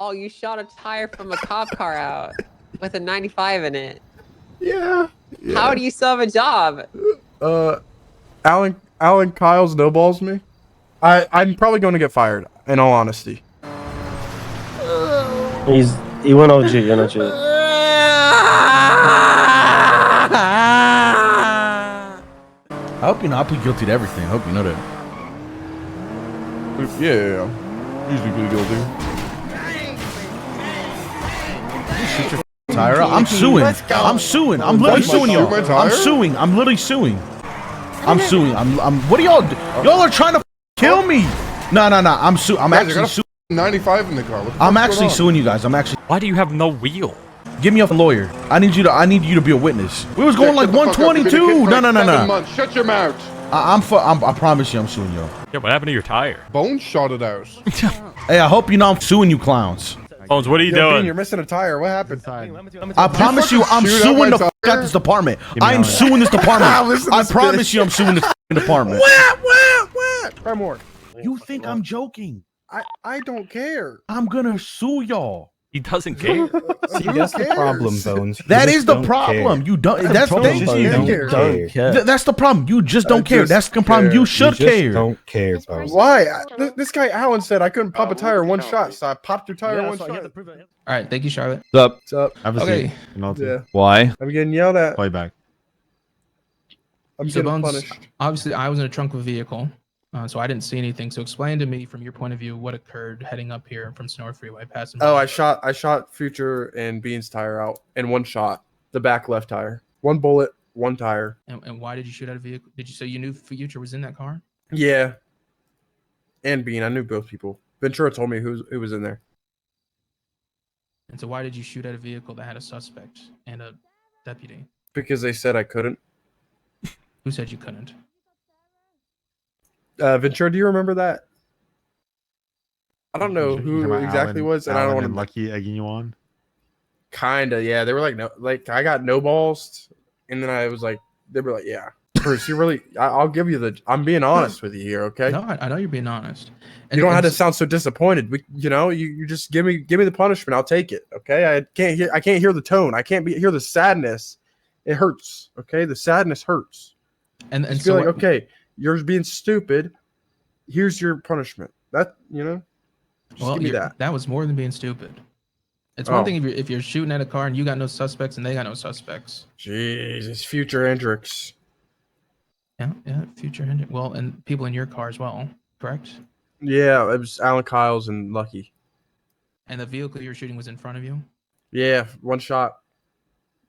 Oh, you shot a tire from a cop car out with a 95 in it. Yeah. How do you still have a job? Alan Kyle snowballs me. I'm probably going to get fired, in all honesty. He went OG, you know, OG. I hope you know I plead guilty to everything. I hope you know that. Yeah. Usually pretty guilty. Shoot your tire out. I'm suing. I'm suing. I'm literally suing y'all. I'm suing. I'm literally suing. I'm suing. What are y'all do? Y'all are trying to kill me. No. I'm suing. I'm actually suing. 95 in the car. I'm actually suing you guys. Why do you have no wheel? Give me a lawyer. I need you to be a witness. We was going like 122. No. Shut your mouth. I promise you, I'm suing y'all. Yeah, what happened to your tire? Bones shot it out. Hey, I hope you know I'm suing you clowns. Bones, what are you doing? You're missing a tire. What happened? I promise you, I'm suing the f out this department. I am suing this department. I promise you, I'm suing this department. Try more. You think I'm joking? I don't care. I'm gonna sue y'all. He doesn't care. See, that's the problem, Bones. That is the problem. You don't. That's the thing. That's the problem. You just don't care. That's the problem. You should care. Don't care, Bones. Why? This guy Alan said I couldn't pop a tire in one shot, so I popped your tire in one shot. All right, thank you, Charlotte. What's up? Okay. Yeah. Why? I'm getting yelled at. Play back. I'm So getting Bones, punished. obviously, I was in the trunk of a vehicle, so I didn't see anything. So explain to me, from your point of view, what occurred heading up here from Sonora Freeway, passing. Oh, I shot Future and Bean's tire out in one shot. The back left tire. One bullet, one tire. And why did you shoot at a vehicle? Did you say you knew Future was in that car? Yeah. And Bean, I knew both people. Ventura told me who was in there. And so why did you shoot at a vehicle that had a suspect and a deputy? Because they said I couldn't. Who said you couldn't? Ventura, do you remember that? I don't know who exactly was, and I don't want to. Lucky egging you on. Kinda, yeah. They were like, no, like I got no balls, and then I was like, they were like, yeah, Bruce, you really. I'll give you the. I'm being honest with you here, okay? No, I know you're being honest. You don't have to sound so disappointed. You just give me the punishment. I'll take it, okay? I can't hear the tone. I can't hear the sadness. It hurts, okay? The sadness hurts. And just so feel like, okay, you're being stupid. Here's your punishment. That Just give me that. That was more than being stupid. It's one thing if you're shooting at a car and you got no suspects and they got no suspects. Jesus, Future Hendrix. Yeah, Future Hendrix. Well, and people in your car as well, correct? Yeah, it was Alan Kyle's and Lucky. And the vehicle you're shooting was in front of you? Yeah, one shot.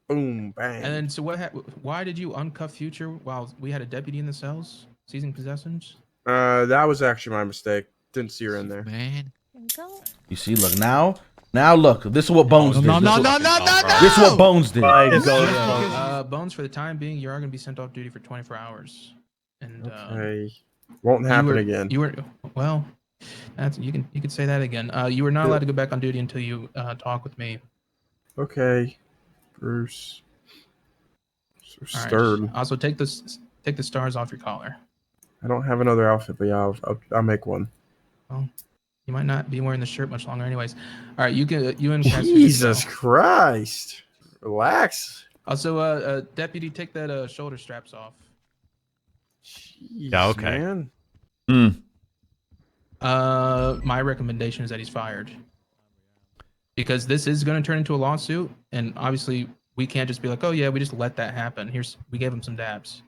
Boom, bang. And then, so why did you uncuff Future while we had a deputy in the cells seizing possessions? That was actually my mistake. Didn't see her in there. Man. You see, look now look. This is what Bones did. No. This is what Bones did. Bones, for the time being, you are going to be sent off duty for 24 hours. And okay. Won't happen again. You were you could say that again. You were not allowed to go back on duty until you talk with me. Okay, Bruce. So All stirred. right. Also, take the stars off your collar. I don't have another outfit, but yeah, I'll make one. Well, you might not be wearing the shirt much longer, anyways. All right, you and Jesus Christ, relax. Also, deputy, take that shoulder straps off. Jeez, Yeah, okay. Man. My recommendation is that he's fired, because this is going to turn into a lawsuit, and obviously we can't just be like, oh yeah, we just let that happen. We gave him some dabs.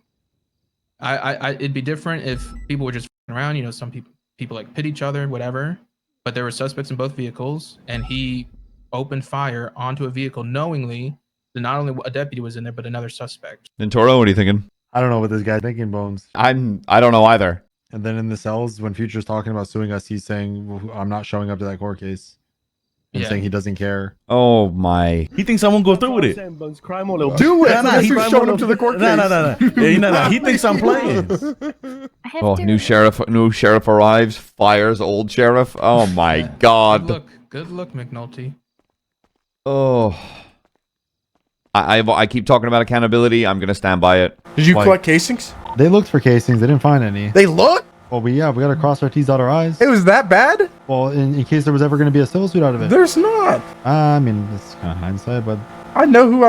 It'd be different if people were just around. You know, some people like pit each other, whatever. But there were suspects in both vehicles, and he opened fire onto a vehicle knowingly that not only a deputy was in there, but another suspect. Ventura, what are you thinking? I don't know what this guy's thinking, Bones. I don't know either. And then in the cells, when Future's talking about suing us, he's saying, well, I'm not showing up to that court case. And saying he doesn't care. Oh my. He thinks I won't go through with it. Do it. He's showing up to the court case. No. He thinks I'm playing. Oh, new sheriff arrives, fires old sheriff. Oh my God. Good look, McNulty. Oh. I keep talking about accountability. I'm gonna stand by it. Did you collect casings? They looked for casings. They didn't find any. They looked? Well, we gotta cross our T's, dot our I's. It was that bad? Well, in case there was ever going to be a civil suit out of it. There's not. I mean, it's kind of hindsight, but I know who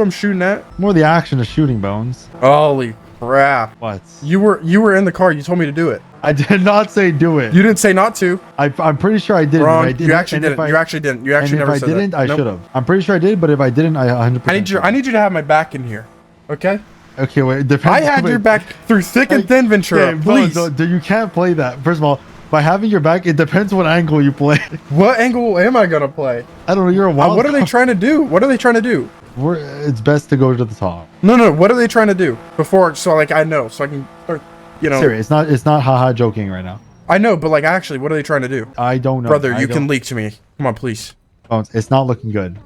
I'm shooting at. more the action of shooting, Bones. Holy crap. What? You were in the car. You told me to do it. I did not say do it. You didn't say not to. I'm pretty sure I did. Wrong. I didn't, You actually didn't. You actually didn't. You actually never said that. And if I didn't, I Nope. should have. I'm pretty sure I did, but if I didn't, I 100%. I need you to have my back in here. Okay? Okay, wait. Depends. I had your back through thick and thin, Ventura. Okay, Please. Bones, you can't play that. First of all, by having your back, it depends what angle you play. What angle am I gonna play? I don't know. You're a wild. What are they trying to do? What are they trying to do? It's best to go to the top. No. What are they trying to do before? So like I know, so I can start. You know. Serious. It's not haha joking right now. I know, but like actually, what are they trying to do? I don't know. Brother, you can leak to me. Come on, please. Bones, it's not looking good.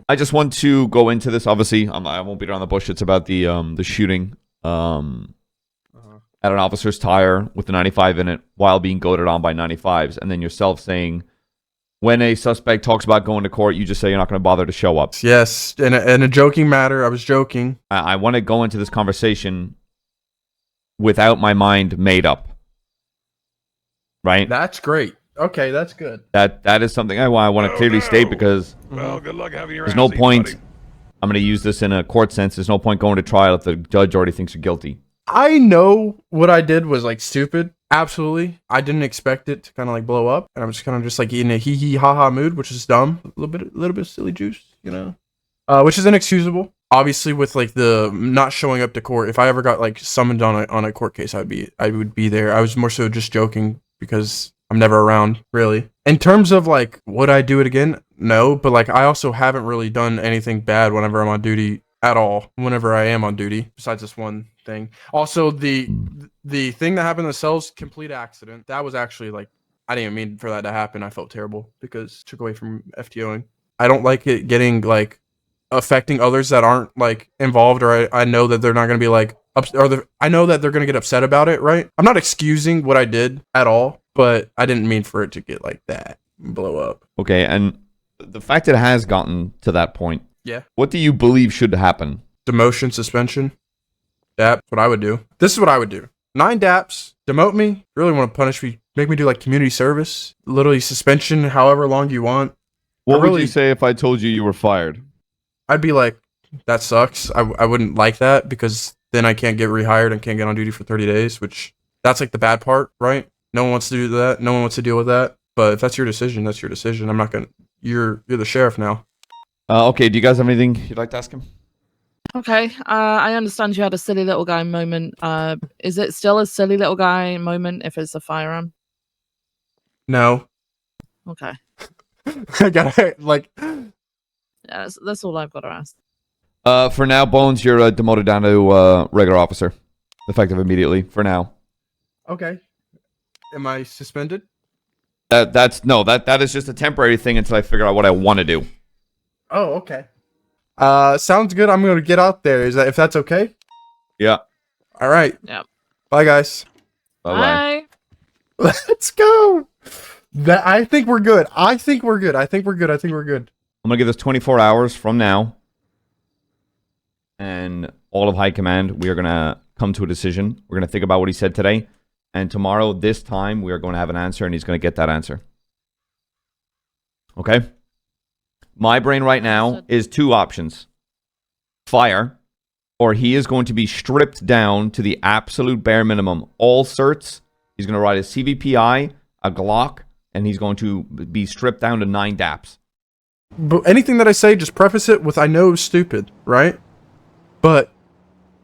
I just want to go into this. Obviously, I won't beat around the bush. It's about the shooting at an officer's tire with the 95 in it while being goaded on by 95s, and then yourself saying, when a suspect talks about going to court, you just say you're not going to bother to show up. Yes, in a joking matter, I was joking. I want to go into this conversation without my mind made up. Right? That's great. Okay, that's good. That is something I want to clearly state, because Well, good luck having your there's no ass eaten, point. buddy. I'm going to use this in a court sense. There's no point going to trial if the judge already thinks you're guilty. I know what I did was like stupid. Absolutely. I didn't expect it to kind of like blow up, and I'm just kind of just like in a hee hee ha ha mood, which is dumb. A little bit of silly juice, you know, which is inexcusable. Obviously, with like the not showing up to court, if I ever got like summoned on a court case, I would be there. I was more so just joking because I'm never around, really. In terms of like, would I do it again? No, but like I also haven't really done anything bad whenever I'm on duty at all. Whenever I am on duty, besides this one thing. Also, the thing that happened in the cells, complete accident. That was actually like, I didn't mean for that to happen. I felt terrible because it took away from FTOing. I don't like it getting like affecting others that aren't like involved, or I know that they're not going to be like I know that they're going to get upset about it, right? I'm not excusing what I did at all, but I didn't mean for it to get like that and blow up. Okay, and the fact that it has gotten to that point, Yeah. what do you believe should happen? Demotion, suspension. That's what I would do. This is what I would do. 9 DAPs, demote me. Really want to punish me, make me do like community service, literally suspension, however long you want. What would really- you say if I told you you were fired? I'd be like, that sucks. I wouldn't like that, because then I can't get rehired and can't get on duty for 30 days, which that's like the bad part, right? No one wants to do that. No one wants to deal with that. But if that's your decision, that's your decision. I'm not going to, you're the sheriff now. Okay, do you guys have anything you'd like to ask him? Okay, I understand you had a silly little guy moment. Is it still a silly little guy moment if it's a firearm? No. Okay, I got like, yeah, that's all I've got to ask. For now, Bones, you're demoted down to regular officer, effective immediately. For now. okay. Am I suspended? That is just a temporary thing until I figure out what I want to do. Oh, okay. Sounds good. I'm going to get out there. Is that, if that's okay? Yeah. All right. Yep. Bye, guys. Bye. Let's go. I think we're good. I think we're good. I'm gonna give this 24 hours from now, and all of high command, we are gonna come to a decision. We're gonna think about what he said today, and tomorrow, this time, we are going to have an answer, and he's gonna get that answer. Okay? My brain right now is 2 options: fire, or he is going to be stripped down to the absolute bare minimum. All certs. He's gonna ride a CVPI, a Glock, and he's going to be stripped down to 9 DAPs. But anything that I say, just preface it with I know it's stupid, right? But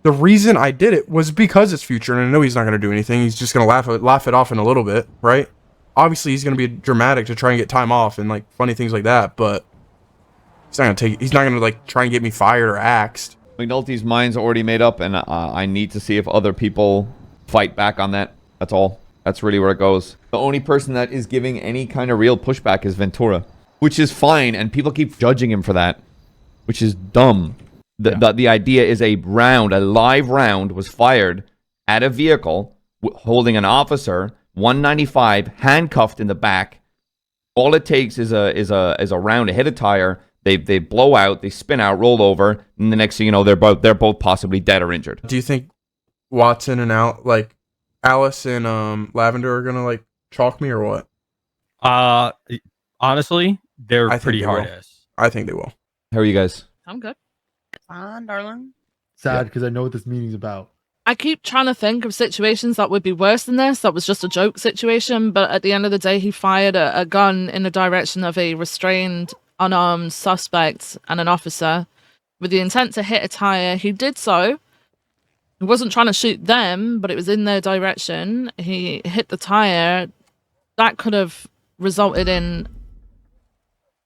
the reason I did it was because it's future, and I know he's not going to do anything. He's just going to laugh it off in a little bit, right? Obviously, he's going to be dramatic to try and get time off and like funny things like that, but he's not going to like try and get me fired or axed. McNulty's mind's already made up, and I need to see if other people fight back on that. That's all. That's really where it goes. The only person that is giving any kind of real pushback is Ventura, which is fine, and people keep judging him for that, which is dumb. The idea is a live round was fired at a vehicle holding an officer, 195, handcuffed in the back. All it takes is a round to hit a tire. They blow out, they spin out, roll over, and the next thing you know, they're both possibly dead or injured. Do you think Watson and Al, like, Alice and Lavender are gonna like chalk me or what? Honestly, they're I think pretty they hard will. ass. I think they will. How are you guys? I'm good. Fine, darling. Sad because I know what this meeting's about. I keep trying to think of situations that would be worse than this. That was just a joke situation, but at the end of the day, he fired a gun in the direction of a restrained, unarmed suspect and an officer with the intent to hit a tire. He did so. He wasn't trying to shoot them, but it was in their direction. He hit the tire. That could have resulted in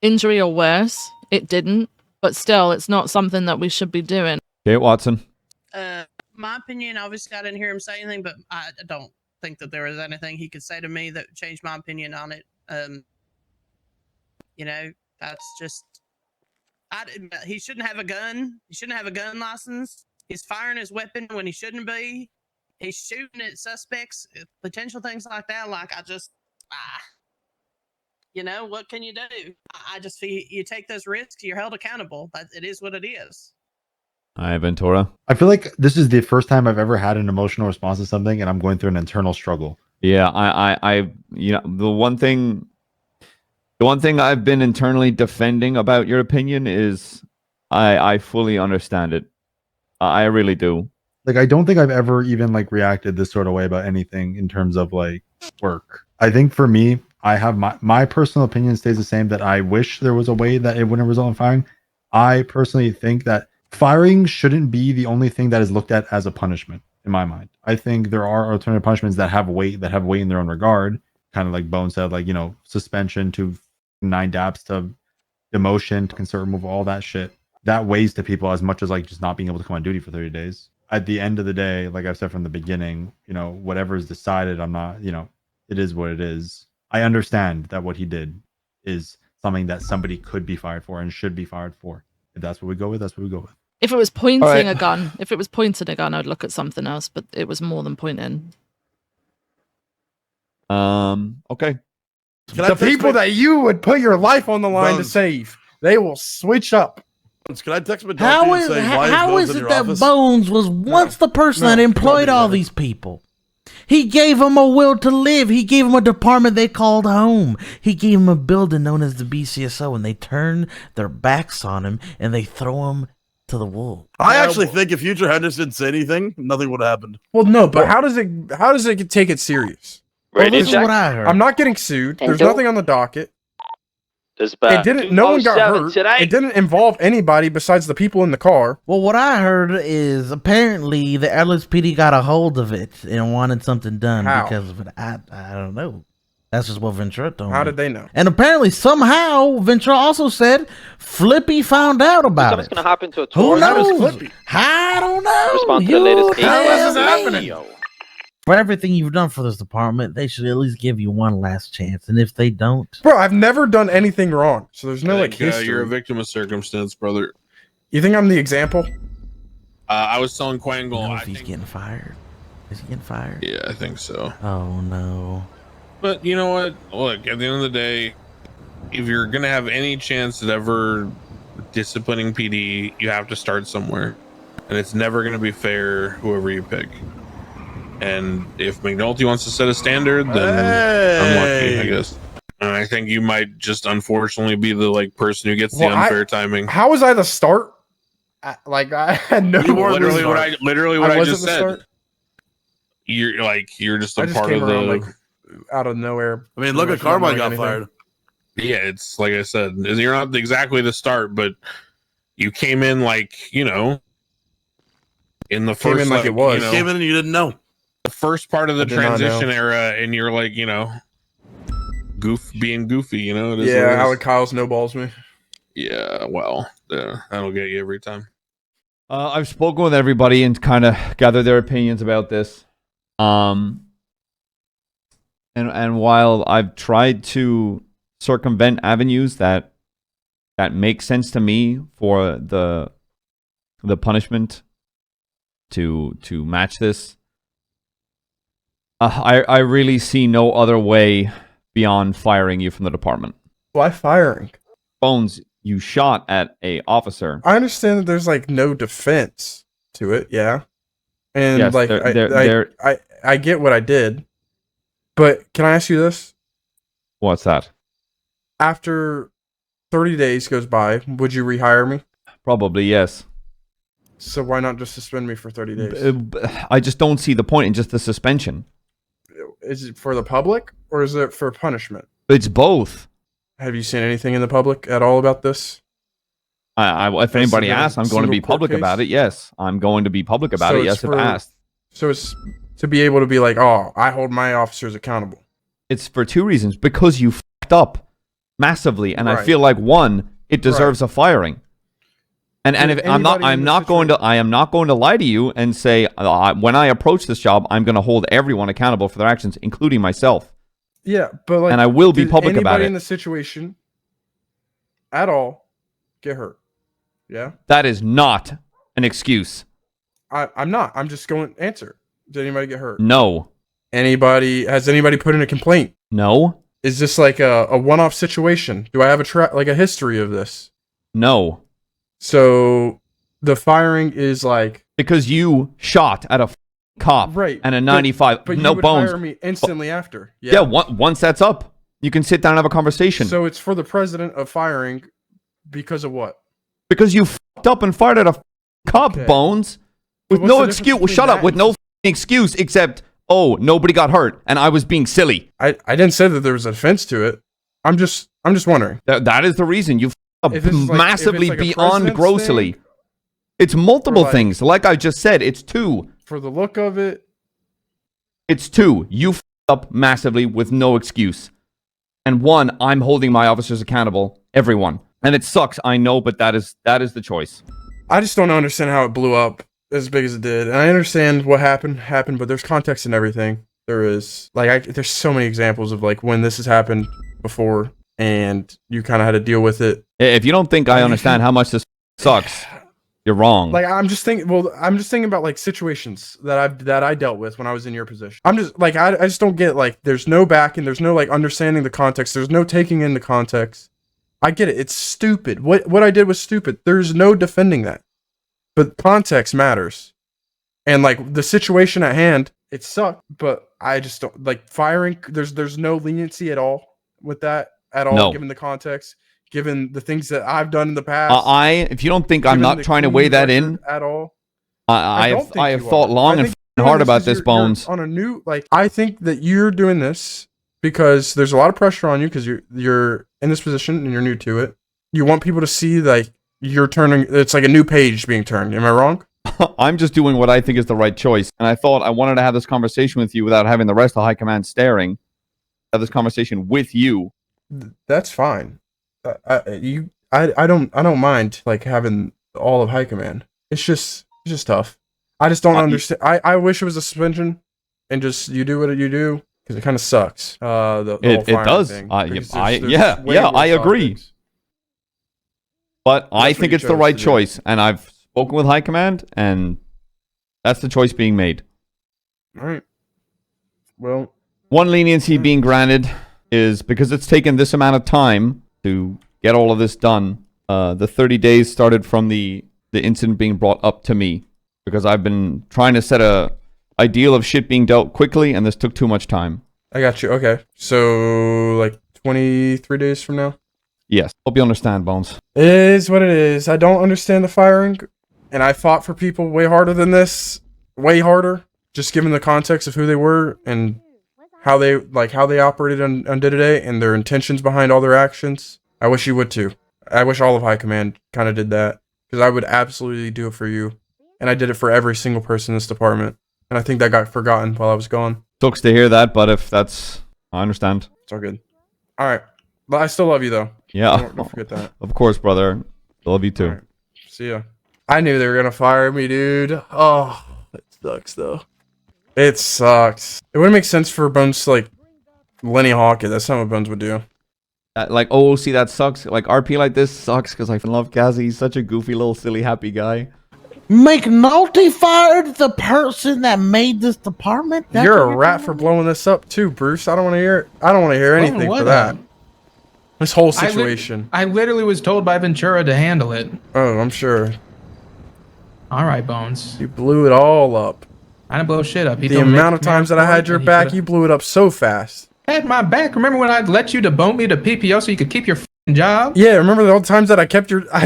injury or worse. It didn't, but still, it's not something that we should be doing. Okay, Watson. My opinion, obviously, I didn't hear him say anything, but I don't think that there was anything he could say to me that changed my opinion on it. You know, that's just. He shouldn't have a gun. He shouldn't have a gun license. He's firing his weapon when he shouldn't be. He's shooting at suspects, potential things like that. Like, you know, what can you do? I just feel you take those risks, you're held accountable. It is what it is. Hi, Ventura. I feel like this is the first time I've ever had an emotional response to something, and I'm going through an internal struggle. Yeah, you know, the one thing I've been internally defending about your opinion is I fully understand it. I really do. Like, I don't think I've ever even like reacted this sort of way about anything in terms of like work. I think for me, I have my personal opinion stays the same, that I wish there was a way that it wouldn't result in firing. I personally think that firing shouldn't be the only thing that is looked at as a punishment in my mind. I think there are alternative punishments that have weight in their own regard, kind of like Bones said, like, you know, suspension to 9 daps to demotion to concert removal, all that shit. That weighs to people as much as like just not being able to come on duty for 30 days. At the end of the day, like I've said from the beginning, you know, whatever is decided, I'm not, you know, it is what it is. I understand that what he did is something that somebody could be fired for and should be fired for. If that's what we go with, that's what we go with. If it was pointing a gun, I'd look at something else, but it was more than pointing. Okay. The people that you would put your life on the line to save, they will switch up. Can I text McNulty How and is, say, how is in it your that office? Bones was once the person that employed all these people? He gave them a will to live. He gave them a department they called home. He gave them a building known as the BCSO, and they turn their backs on him and they throw him to the wolves. I actually think if Future Henderson didn't say anything, nothing would have happened. Well, no, but how does it take it serious? Well, this is what I heard. I'm not getting sued. There's nothing on the docket. It didn't. No one got hurt. It didn't involve anybody besides the people in the car. Well, what I heard is apparently the LSPD got a hold of it and wanted something done because of it. I don't know. That's just what Ventura told me. How did they know? And apparently, somehow, Ventura also said Flippy found out about it. What's going to happen to a Who tour? knows? I don't know. Respond to the latest How is this happening? For everything you've done for this department, they should at least give you one last chance. And if they don't, bro, I've never done anything wrong, so there's no like history. You're a victim of circumstance, brother. You think I'm the example? I was telling Quangle. I think he's getting fired. Is he getting fired? Yeah, I think so. Oh no. But you know what? Look, at the end of the day, if you're gonna have any chance at ever disciplining PD, you have to start somewhere, and it's never gonna be fair whoever you pick. And if McNulty wants to set a standard, then unlucky, I guess. And I think you might just unfortunately be the like person who gets the unfair timing. How was I the start? I had no. Literally what I just said. You're just a part of the. Out of nowhere. I mean, look at Carmine got fired. Yeah, it's like I said, you're not exactly the start, but you came in like, you know, in the first like it was. You know, came in and you didn't know. The first part of the transition era, and you're like, you know, being goofy, you know. Alec Kyle snowballs me. Yeah, well, that'll get you every time. I've spoken with everybody and kind of gathered their opinions about this. And while I've tried to circumvent avenues that make sense to me for the punishment to match this, I really see no other way beyond firing you from the department. Why firing? Bones, you shot at a officer. I understand that there's like no defense to it, yeah. And yes, like I get what I did, but can I ask you this? What's that? After 30 days goes by, would you rehire me? Probably, yes. So why not just suspend me for 30 days? I just don't see the point in just the suspension. Is it for the public or is it for punishment? It's both. Have you seen anything in the public at all about this? If anybody asks, I'm going to be public about it. Yes, I'm going to be public about it. Yes, if asked. So it's to be able to be like, oh, I hold my officers accountable. It's for two reasons. Because you fucked up massively, and I Right. feel like one, it deserves a firing. And if I am not going to lie to you and say when I approach this job, I'm going to hold everyone accountable for their actions, including myself. Yeah, but like, and I will be public about anybody it. in the situation at all get hurt? Yeah. That is not an excuse. I'm not. I'm just going to answer. Did anybody get hurt? No. Has anybody put in a complaint? No. Is this like a one-off situation? Do I have a history of this? No. So the firing is like because you shot at a cop, right? And a 95, but no you would bones. hire me instantly after. Yeah. Once that's up, you can sit down and have a conversation. So it's for the president of firing because of what? Because you fucked up and fired at a cop, Bones, with what's no the excuse. difference Well, shut between up, with no excuse except, oh, nobody got hurt and I was being silly. I didn't say that there was an offense to it. I'm just wondering. That is the reason you fucked up massively like a beyond president's grossly. thing, it's multiple like- things. Like I just said, it's two. For the look of it, it's two. You fucked up massively with no excuse. And one, I'm holding my officers accountable. Everyone. And it sucks, I know, but that is the choice. I just don't understand how it blew up as big as it did. And I understand what happened, but there's context in everything. There is. Like, there's so many examples of, like, when this has happened before, and you kind of had to deal with it. If you don't think I understand how much this sucks, you're wrong. Like, I'm just thinking about, like, situations that I dealt with when I was in your position. I'm just, like, I just don't get, like, there's no backing, there's no, like, understanding the context, there's no taking in the context. I get it. It's stupid. What I did was stupid. There's no defending that. But context matters. And like the situation at hand, it sucked, but I just don't like firing. There's no leniency at all with that at all, No. given the context, given the things that I've done in the past. If you don't think I'm not trying to weigh that in at all, I have thought long and hard about this, Bones. On a new, like, I think that you're doing this because there's a lot of pressure on you because you're in this position and you're new to it. You want people to see like you're turning. It's like a new page being turned. Am I wrong? I'm just doing what I think is the right choice, and I thought I wanted to have this conversation with you without having the rest of High Command staring. Have this conversation with you. That's fine. I don't mind like having all of High Command. It's just tough. I just don't understand. I wish it was a suspension and just you do what you do because it kind of sucks. The whole It firing does. thing, I because there's way I worse agree. topics. But I That's what think you it's the chose right to do. choice, and I've spoken with High Command, and that's the choice being made. All right. Well, one leniency being granted is because it's taken this amount of time to get all of this done. The 30 days started from the incident being brought up to me because I've been trying to set a ideal of shit being dealt quickly, and this took too much time. I got you. Okay. So like 23 days from now? Yes. Hope you understand, Bones. It is what it is. I don't understand the firing, and I fought for people way harder than this. Way harder. Just given the context of who they were and how they operated on day-to-day and their intentions behind all their actions. I wish you would too. I wish all of High Command kind of did that because I would absolutely do it for you. And I did it for every single person in this department. And I think that got forgotten while I was gone. Sucks to hear that, but if that's... I understand. It's all good. All right. But I still love you though. Yeah. Don't forget that. Of course, brother. Love you too. All right. See ya. I knew they were going to fire me, dude. Oh, it sucks though. It sucks. It wouldn't make sense for Bones to like Lenny Hawk it. That's not what Bones would do. Like OOC, that sucks. Like RP like this sucks because I love Kazi. He's such a goofy little silly happy guy. McNulty fired the person that made this department? That's You're what a rat for blowing this up too, Bruce. I don't want to hear it. I don't want to hear anything for that. This whole situation. I literally was told by Ventura to handle it. Oh, I'm sure. All right, Bones. You blew it all up. I didn't blow shit up. He The told me amount of times that I had your back, you blew it up so fast. had my back. Remember when I let you demote me to PPO so you could keep your job? Yeah, remember all the times that I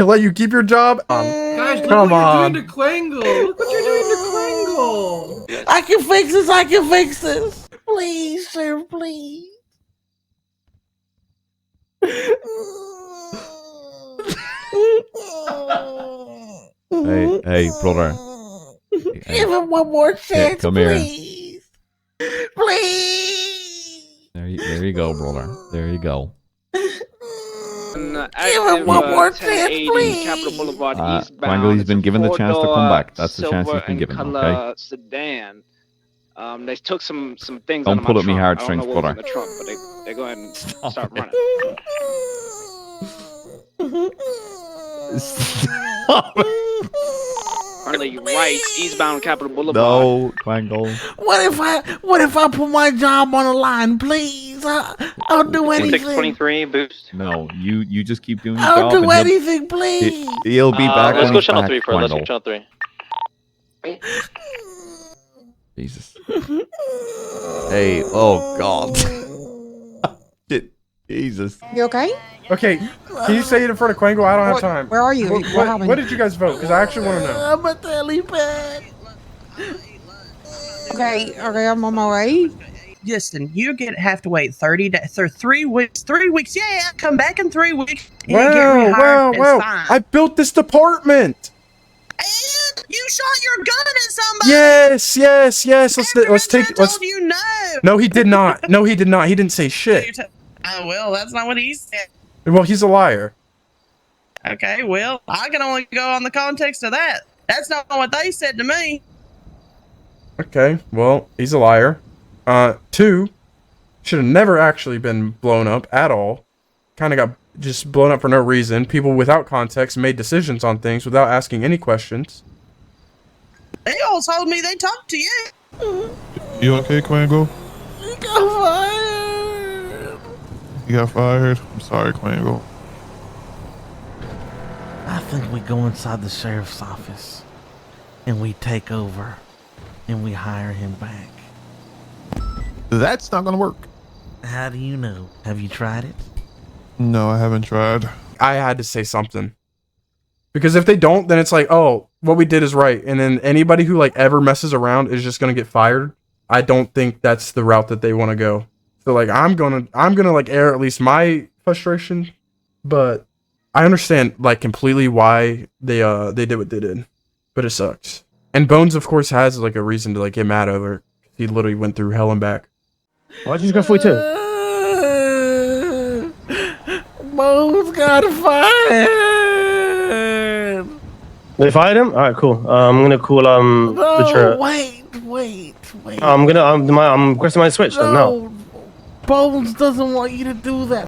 let you keep your job? Guys, look Come what on. you're doing to Quangle. Look what you're doing to Quangle. I can fix this. I can fix this. Please, sir, please. Hey, brother. Give him one more chance, come here. please. Please. There you go, brother. There you go. Give him one more chance, please. Quangle, he's been given the chance to come back. That's the chance he's been given, okay? Sedan. They took some things. Don't pull at me trunk. heartstrings, I don't know what was brother. in the trunk, but they go ahead and start running. Currently right, eastbound Capitol Boulevard. No, Quangle. What if I put my job on the line, please? I'll do anything. 623 boost. No, you just keep doing your I'll job. do anything, please. He'll be back. Let's when go he's channel back, 3 first. Let's go Quangle. channel 3. Jesus. Hey, oh God. Shit. Jesus. You okay? Okay, can you say it in front of Quangle? I don't have time. Where are you? What did you guys vote? Because I actually want to know. I'm a helipad. Okay, I'm on my way. Listen, you have to wait 3 weeks. 3 weeks, yeah. Come back in 3 weeks. And get Wow, rehired. It's wow. fine. I built this department. And you shot your gun at somebody. Yes. Let's take. Let's. Told you no. No, he did not. No, he did not. He didn't say shit. Well, that's not what he said. Well, he's a liar. Okay, well, I can only go on the context of that. That's not what they said to me. Okay, well, he's a liar. 2, should have never actually been blown up at all. Kind of got just blown up for no reason. People without context made decisions on things without asking any questions. They all told me they talked to you. You okay, Quangle? You got fired. You got fired? I'm sorry, Quangle. I think we go inside the sheriff's office and we take over and we hire him back. That's not gonna work. How do you know? Have you tried it? No, I haven't tried. I had to say something. Because if they don't, then it's like, oh, what we did is right. And then anybody who like ever messes around is just gonna get fired. I don't think that's the route that they want to go. So like I'm gonna like air at least my frustration, but I understand like completely why they did what they did. But it sucks. And Bones of course has like a reason to like get mad over it. He literally went through hell and back. Why'd you just go 42? Bones got fired. They fired him? Alright, cool. I'm gonna call No, wait. I'm requesting my switch then. No. Bones doesn't want you to do that.